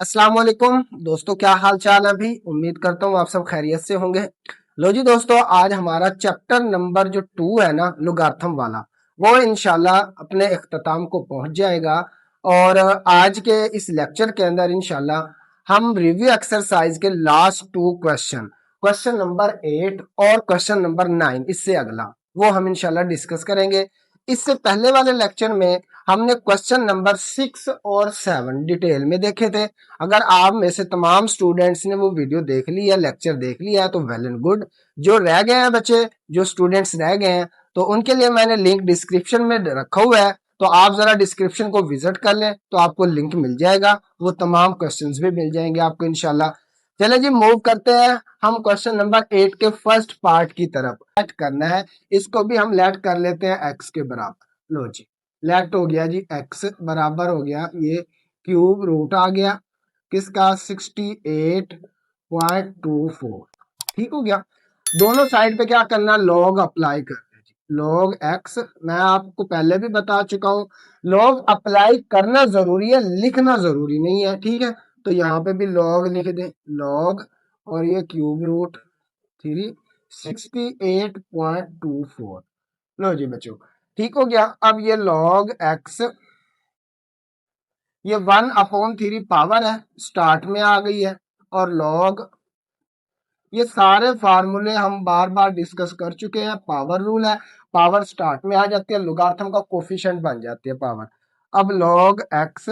अस्सलाम वालेकुम दोस्तों, क्या हाल चाल है? अभी उम्मीद करता हूँ आप सब खैरियत से होंगे। लो जी दोस्तों, आज हमारा चैप्टर नंबर जो 2 है ना, लुगार्थम वाला, वो इंशाल्लाह अपने इख्तिताम को पहुंच जाएगा। और आज के इस लेक्चर के अंदर इंशाल्लाह हम रिव्यू एक्सरसाइज के लास्ट 2 क्वेश्चन, क्वेश्चन नंबर 8 और क्वेश्चन नंबर 9, इससे अगला वो हम इंशाल्लाह डिस्कस करेंगे। इससे पहले वाले लेक्चर में हमने क्वेश्चन नंबर 6 और 7 डिटेल में देखे थे। अगर आप में से तमाम स्टूडेंट्स ने वो वीडियो देख ली है, लेक्चर देख लिया है, तो वेल एंड गुड। जो रह गए हैं बच्चे, जो स्टूडेंट्स रह गए हैं, तो उनके लिए मैंने लिंक डिस्क्रिप्शन में रखा हुआ है, तो आप जरा डिस्क्रिप्शन को विजिट कर लें तो आपको लिंक मिल जाएगा, वो तमाम क्वेश्चंस भी मिल जाएंगे आपको इंशाल्लाह। चले जी, मूव करते हैं हम क्वेश्चन नंबर 8 के फर्स्ट पार्ट की तरफ। लेट करना है, इसको भी हम लेट कर लेते हैं x के बराबर। लो जी, लेट हो गया जी, x बराबर हो गया, ये क्यूब रूट आ गया किसका, 68.24। ठीक हो गया। दोनों साइड पे क्या करना, लॉग अप्लाई करना है जी। लॉग x, मैं आपको पहले भी बता चुका हूं, लॉग अप्लाई करना जरूरी है, लिखना जरूरी नहीं है। ठीक है, तो यहाँ पे भी लॉग लिख दें, लॉग, और ये क्यूब रूट 368.24। लो जी बच्चों, ठीक हो गया। अब ये लॉग x, ये 1/3 पावर है, स्टार्ट में आ गई है, और लॉग, ये सारे फार्मूले हम बार बार डिस्कस कर चुके हैं। पावर रूल है, पावर स्टार्ट में आ जाती है, लोगार्थम का कोफिशिएंट बन जाती है पावर। अब लॉग x,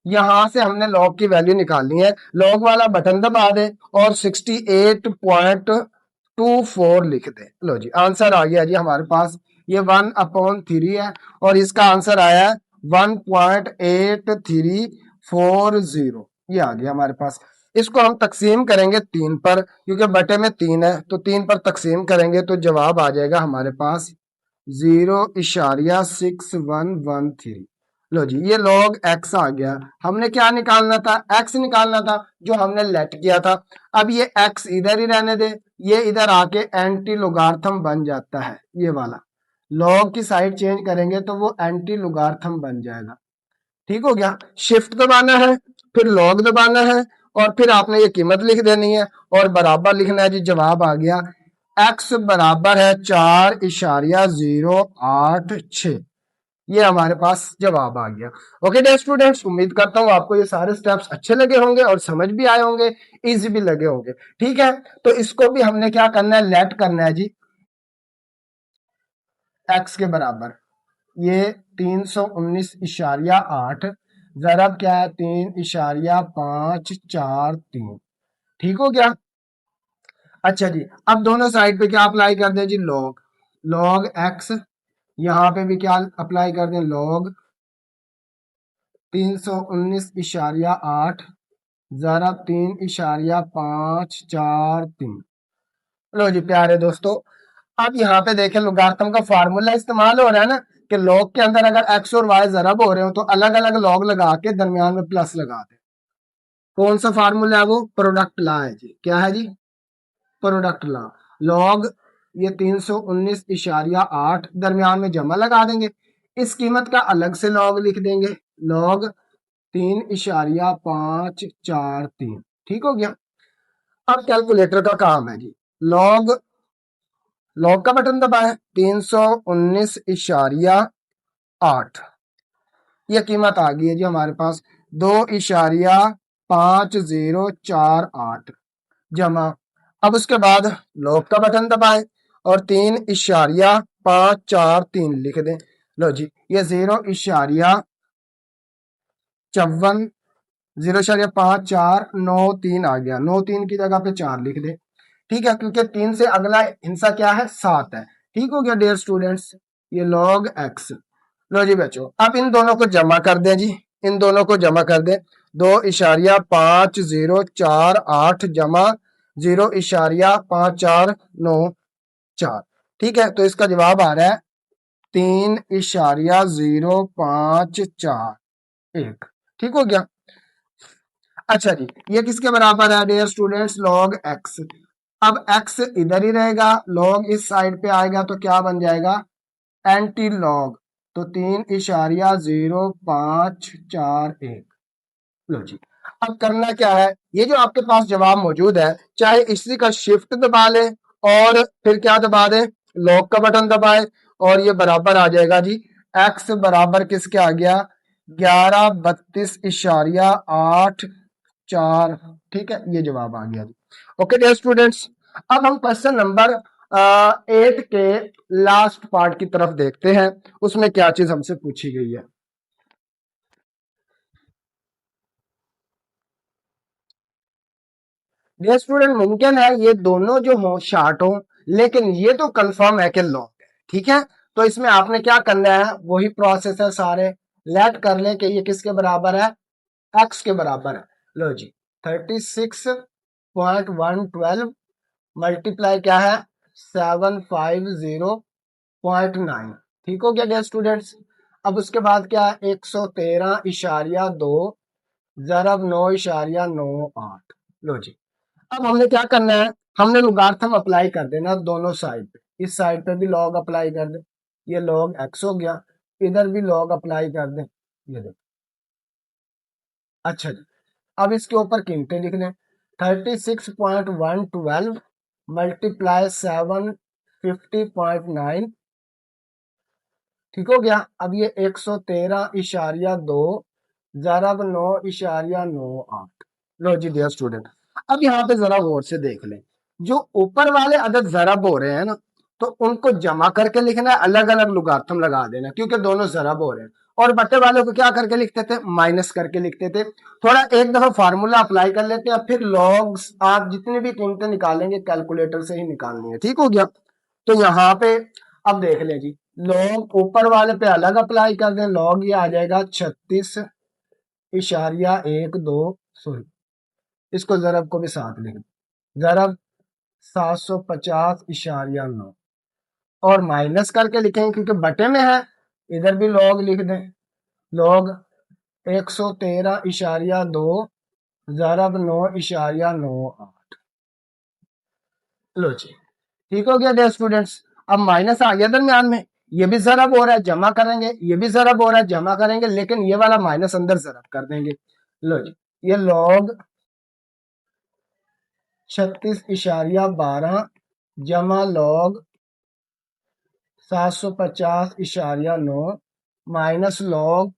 यहां से हमने लॉग की वैल्यू निकालनी है, लॉग वाला बटन दबा दे और 68.24 लिख दे। लो जी, आंसर आ गया जी हमारे पास, ये 1/3 है और इसका आंसर आया है 1.8340। ये आ गया हमारे पास। इसको हम तकसीम करेंगे 3 पर, क्योंकि बटे में 3 है, तो 3 पर तकसीम करेंगे तो जवाब आ जाएगा हमारे पास 0.6113। लो जी, ये लॉग x आ गया। हमने क्या निकालना था, x निकालना था, जो हमने लेट किया था। अब ये x इधर ही रहने दे, ये इधर आके एंटी लोगार्थम बन जाता है, ये वाला लॉग की साइड चेंज करेंगे तो वो एंटी लोगार्थम बन जाएगा। ठीक हो गया। शिफ्ट दबाना है, फिर लॉग दबाना है, और फिर आपने ये कीमत लिख देनी है और बराबर लिखना है जी। जवाब आ गया x बराबर है 4.086। ये हमारे पास जवाब आ गया। ओके डियर स्टूडेंट्स, उम्मीद करता हूँ आपको ये सारे स्टेप्स अच्छे लगे होंगे और समझ भी आए होंगे, इजी भी लगे होंगे। ठीक है, तो इसको भी हमने क्या करना है, लेट करना है जी x के बराबर, ये 319.8 जरब क्या है, 3.543। ठीक हो गया। अच्छा जी, अब दोनों साइड पे क्या अप्लाई कर दें जी, लॉग, लॉग x, यहाँ पे भी क्या अप्लाई कर दें, लॉग 319.8 जरब 3.543। लो जी प्यारे दोस्तों, अब यहाँ पे देखें, लोगारिथम का फार्मूला इस्तेमाल हो रहा है ना, कि लॉग के अंदर अगर x और y जरब हो रहे हो तो अलग अलग लॉग लगा के दरमियान में प्लस लगा दे। कौन सा फार्मूला है वो, प्रोडक्ट लॉ है जी। क्या है जी, प्रोडक्ट लॉ। लॉग ये 319.8 दरमियान में जमा लगा देंगे, इस कीमत का अलग से लॉग लिख देंगे, लॉग 3.543। ठीक हो गया। अब कैलकुलेटर का काम है जी, लॉग, लॉग का बटन दबाएं, 319.8, ये कीमत आ गई है जी हमारे पास 2.5048 जमा। अब उसके बाद लॉग का बटन दबाएं और 3.543 लिख दें। लो जी, ये 0.5493 आ गया, 93 की जगह पे 4 लिख दे। ठीक है, क्योंकि 3 से अगला हिस्सा क्या है, 7 है। ठीक हो गया डियर स्टूडेंट्स, ये लॉग x। लो जी बच्चों, अब इन दोनों को जमा कर दें जी, इन दोनों को जमा कर दें, 2.5048 जमा 0.5494। ठीक है, तो इसका जवाब आ रहा है 3.0541। ठीक हो गया। अच्छा जी, ये किसके बराबर है डियर स्टूडेंट्स, लॉग x। अब x इधर ही रहेगा, लॉग इस साइड पे आएगा तो क्या बन जाएगा, एंटी लॉग, तो 3.0541। लो जी, अब करना क्या है, ये जो आपके पास जवाब मौजूद है, चाहे इसी का शिफ्ट दबा ले और फिर क्या दबा दे, लॉक का बटन दबाए, और ये बराबर आ जाएगा जी, एक्स बराबर किसके आ गया, 1132.84। ठीक है, ये जवाब आ गया जी। ओके डियर स्टूडेंट्स, अब हम क्वेश्चन नंबर 8 के लास्ट पार्ट की तरफ देखते हैं, उसमें क्या चीज हमसे पूछी गई है। डियर स्टूडेंट, मुमकिन है ये दोनों जो हो शार्ट हो, लेकिन ये तो कंफर्म है कि लॉन्ग है। ठीक है, तो इसमें आपने क्या करना है, वही प्रोसेस है सारे, लेट कर लें कि ये किसके बराबर है, एक्स के बराबर है। लो जी, 36.112 मल्टीप्लाई क्या है, 750.9। ठीक हो गया डियर स्टूडेंट्स। अब उसके बाद क्या है, 113.2 ज़रब 9.98। लो जी, अब हमने क्या करना है, हमने लोगार्थम अप्लाई कर देना दोनों साइड पे, इस साइड पे भी लॉग अप्लाई कर दे, ये लॉग एक्स हो गया, इधर भी लॉग अप्लाई कर दे, ये देखो। अच्छा जी, अब इसके ऊपर कीमतें लिख दें, 36.112 मल्टीप्लाई 750.9। ठीक हो गया, अब ये 113.2 ज़रब 9.98। लो जी डियर स्टूडेंट, अब यहाँ पे जरा गौर से देख लें, जो ऊपर वाले अदद जरब हो रहे हैं ना, तो उनको जमा करके लिखना है, अलग अलग लुगार्थम लगा देना, क्योंकि दोनों जरब हो रहे हैं। और बटे वालों को क्या करके लिखते थे, माइनस करके लिखते थे। थोड़ा एक दफा फार्मूला अप्लाई कर लेते हैं, फिर लॉग्स आप जितनी भी कीमतें निकालेंगे कैलकुलेटर से ही निकालनी है। ठीक हो गया, तो यहाँ पे अब देख लें जी, लॉग ऊपर वाले पे अलग अप्लाई कर दें, लॉग ये आ जाएगा 36.12, सॉरी इसको जरब को भी साथ लिख दें, जरब 750.9, और माइनस करके लिखेंगे क्योंकि बटे में है, इधर भी लॉग लिख दें, लॉग 113.2 ज़रब 9.98। लो जी, ठीक हो गया डियर स्टूडेंट्स। अब माइनस आ गया दरमियान में, ये भी जरब हो रहा है, जमा करेंगे, ये भी जरब हो रहा है, जमा करेंगे, लेकिन ये वाला माइनस अंदर जरब कर देंगे। लो जी, ये लॉग 36.12 जमा लॉग 750.9 माइनस लॉग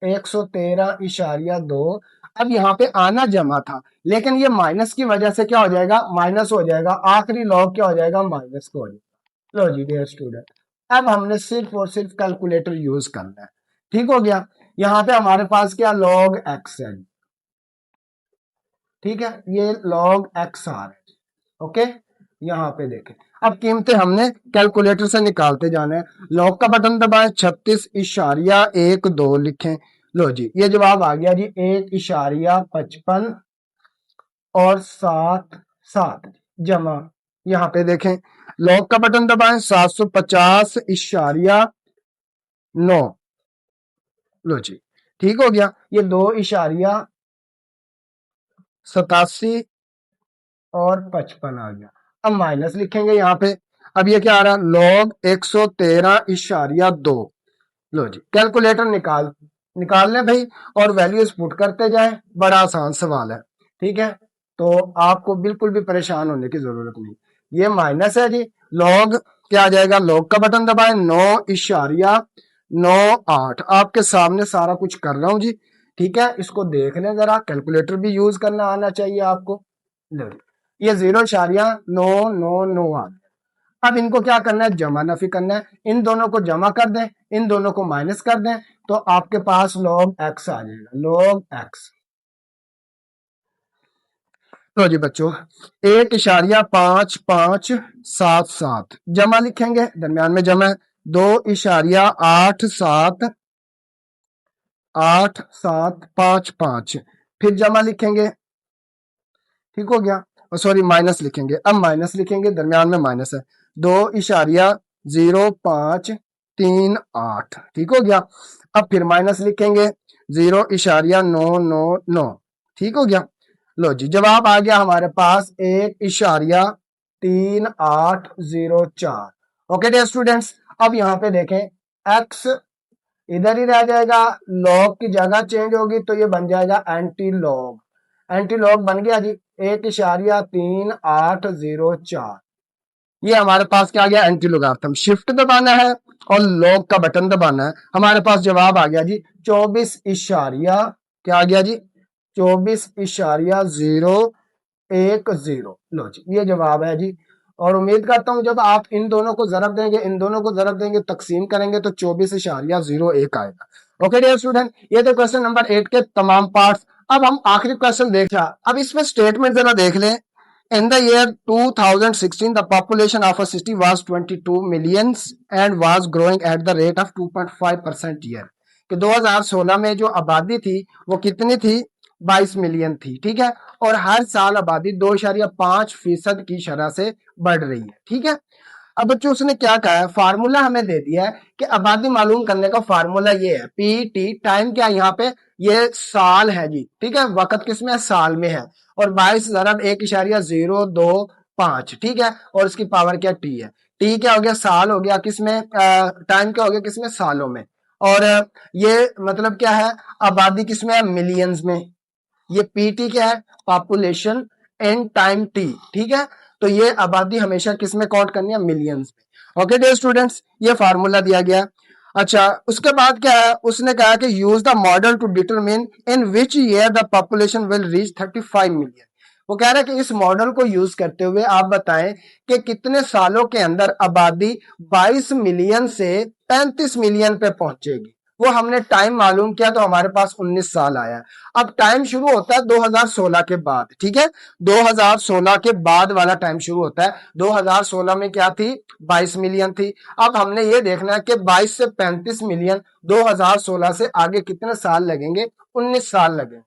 113.2। अब यहाँ पे आना जमा था, लेकिन ये माइनस की वजह से क्या हो जाएगा, माइनस हो जाएगा, आखिरी लॉग क्या हो जाएगा, माइनस को हो जाएगा। लो जी डियर स्टूडेंट, अब हमने सिर्फ और सिर्फ कैलकुलेटर यूज करना है। ठीक हो गया, यहाँ पे हमारे पास क्या, लॉग एक्स है। ठीक है, ये लॉग एक्स आ रहा है। ओके, यहाँ पे देखें, अब कीमतें हमने कैलकुलेटर से निकालते जाना है, लॉग का बटन दबाएं, 36.12 लिखें। लो जी, ये जवाब आ गया जी, 1.55 और 7 जमा, यहाँ पे देखें, लॉग का बटन दबाएं, 750.9। लो जी, ठीक हो गया, ये 2.87 और 55 आ गया। अब माइनस लिखेंगे यहाँ पे, अब ये क्या आ रहा है, लॉग 113.2। लो जी, कैलकुलेटर निकाल लें भाई, और वैल्यूज पुट करते जाएं, बड़ा आसान सवाल है। ठीक है, तो आपको बिल्कुल भी परेशान होने की जरूरत नहीं, ये माइनस है जी, लॉग क्या आ जाएगा, लॉग का बटन दबाएं, 9.98, आपके सामने सारा कुछ कर रहा हूं जी। ठीक है, इसको देख लें जरा, कैलकुलेटर भी यूज करना आना चाहिए आपको। लो जी, ये 0.999 आ गया। अब इनको क्या करना है, जमा नफी करना है, इन दोनों को जमा कर दें, इन दोनों को माइनस कर दें, तो आपके पास लॉग एक्स आ जाएगा, लॉग एक्स। तो जी बच्चों, 1.5577 जमा लिखेंगे, दरमियान में जमा है, 2.8785, फिर जमा लिखेंगे। ठीक हो गया, सॉरी माइनस लिखेंगे, अब माइनस लिखेंगे, दरमियान में माइनस है, 2.0538। ठीक हो गया, अब फिर माइनस लिखेंगे, 0.999। ठीक हो गया, लो जी, जवाब आ गया हमारे पास 1.3804। ओके डियर स्टूडेंट्स, अब यहाँ पे देखें, एक्स इधर ही रह जाएगा, लॉग की जगह चेंज होगी तो ये बन जाएगा एंटी लॉग। एंटी लॉग बन गया जी 1.3804। ये हमारे पास क्या आ गया, एंटी लोगार्थम। शिफ्ट दबाना है और लॉग का बटन दबाना है। हमारे पास जवाब आ गया जी 24 इशारिया, क्या आ गया जी 24.010। लो जी ये जवाब है जी। और उम्मीद करता हूं जब आप इन दोनों को जरब देंगे, इन दोनों को जरब देंगे, तकसीम करेंगे तो 24.01 आएगा। ओके डियर स्टूडेंट, ये तो क्वेश्चन नंबर 8 के तमाम पार्ट्स। अब हम आखिरी क्वेश्चन देखा, अब इसमें स्टेटमेंट जरा देख लें। In the year 2016, the population of a city was 22 millions and was growing at the rate of 2.5% year। कि 2016 में जो आबादी थी वो कितनी थी, 22 मिलियन थी, ठीक है। और हर साल आबादी 2.5% की शरह से बढ़ रही है, ठीक है। अब बच्चों उसने क्या कहा है, फार्मूला हमें दे दिया है कि आबादी मालूम करने का फार्मूला ये है, पी टी, टाइम क्या यहाँ पे, ये साल है जी, ठीक है। वक्त किसमें है, साल में है। और 22 ज़रब 1.025, ठीक है। और इसकी पावर क्या, टी है। टी क्या हो गया, साल हो गया किसमें, टाइम क्या हो गया किसमें, सालों में। और ये मतलब क्या है, आबादी किसमें है, मिलियंस में। ये पीटी क्या है, पॉपुलेशन एंड टाइम टी, ठीक है। तो ये आबादी हमेशा किस में काउंट करनी है, मिलियंस में। ओके डियर स्टूडेंट्स, ये फार्मूला दिया गया। अच्छा उसके बाद क्या है, उसने कहा कि use the model to determine in which year the population will reach 35 million. वो कह रहा है कि इस मॉडल को यूज करते हुए आप बताएं कि कितने सालों के अंदर आबादी 22 मिलियन से 35 मिलियन पे पहुंचेगी। वो हमने टाइम मालूम किया तो हमारे पास 19 साल आया। अब टाइम शुरू होता है 2016 के बाद, ठीक है। 2016 के बाद वाला टाइम शुरू होता है। 2016 में क्या थी, 22 मिलियन थी। अब हमने ये देखना है कि 22 से 35 मिलियन 2016 से आगे कितने साल लगेंगे, 19 साल लगेंगे।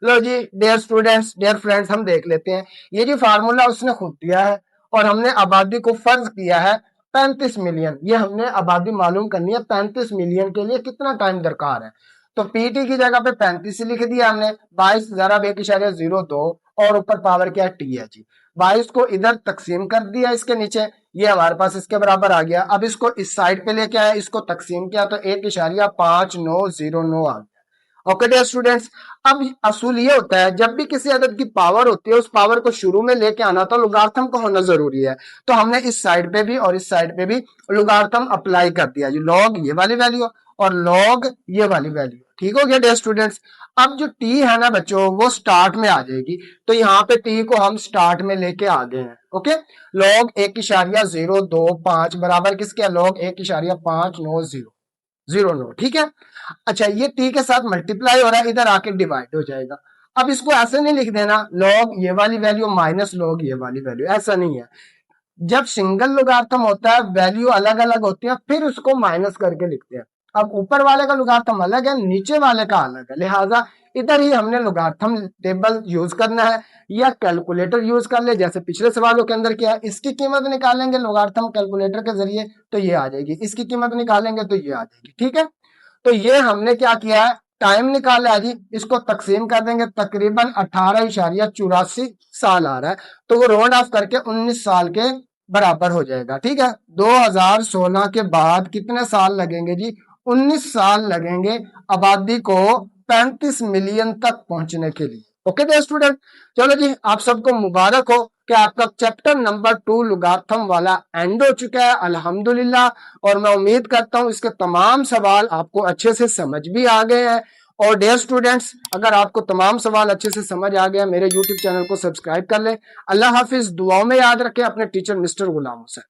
लो जी डियर स्टूडेंट्स, डियर फ्रेंड्स, हम देख लेते हैं। ये जो फार्मूला उसने खुद दिया है और हमने आबादी को फर्ज किया है 35 मिलियन। ये हमने आबादी मालूम करनी है, 35 मिलियन के लिए कितना टाइम दरकार है। तो पीटी की जगह पे 35 लिख दिया हमने, 22 ज़रब 1.02 और ऊपर पावर क्या, टी है जी। 22 को इधर तकसीम कर दिया इसके नीचे, ये हमारे पास इसके बराबर आ गया। अब इसको इस साइड पे लेके आया, इसको तकसीम किया तो 1.5909 आ गया। ओके डियर स्टूडेंट्स, अब असूल ये होता है जब भी किसी अदद की पावर होती है उस पावर को शुरू में लेके आना तो लुगार्थम का होना जरूरी है। तो हमने इस साइड पे भी और इस साइड पे भी लुगार्थम अप्लाई कर दिया जी। लॉग ये वाली वैल्यू और लॉग ये वाली वैल्यू, ठीक हो गया डियर स्टूडेंट्स। अब जो टी है ना बच्चों, वो स्टार्ट में आ जाएगी। तो यहाँ पे टी को हम स्टार्ट में लेके आ गए हैं। ओके, लॉग 1.025 बराबर किसके, लॉग 1.590, ठीक है। अच्छा ये टी के साथ मल्टीप्लाई हो रहा है, इधर आके डिवाइड हो जाएगा। अब इसको ऐसे नहीं लिख देना लॉग ये वाली वैल्यू माइनस लॉग ये वाली वैल्यू, ऐसा नहीं है। जब सिंगल लोगार्थम होता है वैल्यू अलग अलग होती है, फिर उसको माइनस करके लिखते हैं। अब ऊपर वाले का लोगार्थम अलग है, नीचे वाले का अलग है, लिहाजा इधर ही हमने लोगार्थम टेबल यूज करना है या कैलकुलेटर यूज कर ले, जैसे पिछले सवालों के अंदर किया। इसकी कीमत निकालेंगे लोगार्थम कैलकुलेटर के जरिए तो ये आ जाएगी, इसकी कीमत निकालेंगे तो ये आ जाएगी, ठीक है। तो ये हमने क्या किया है, टाइम निकाला है जी, इसको तकसीम कर देंगे, तकरीबन 18.84 साल आ रहा है। तो वो राउंड ऑफ करके 19 साल के बराबर हो जाएगा, ठीक है। 2016 के बाद कितने साल लगेंगे जी, 19 साल लगेंगे आबादी को 35 मिलियन तक पहुंचने के लिए। ओके डियर स्टूडेंट, चलो जी आप सबको मुबारक हो कि आपका चैप्टर नंबर 2 लुगार्थम वाला एंड हो चुका है अल्हम्दुलिल्लाह। और मैं उम्मीद करता हूं इसके तमाम सवाल आपको अच्छे से समझ भी आ गए हैं। और डियर स्टूडेंट्स, अगर आपको तमाम सवाल अच्छे से समझ आ गया, मेरे यूट्यूब चैनल को सब्सक्राइब कर लें। अल्लाह हाफिज, दुआओं में याद रखें अपने टीचर मिस्टर गुलाम हुसैन।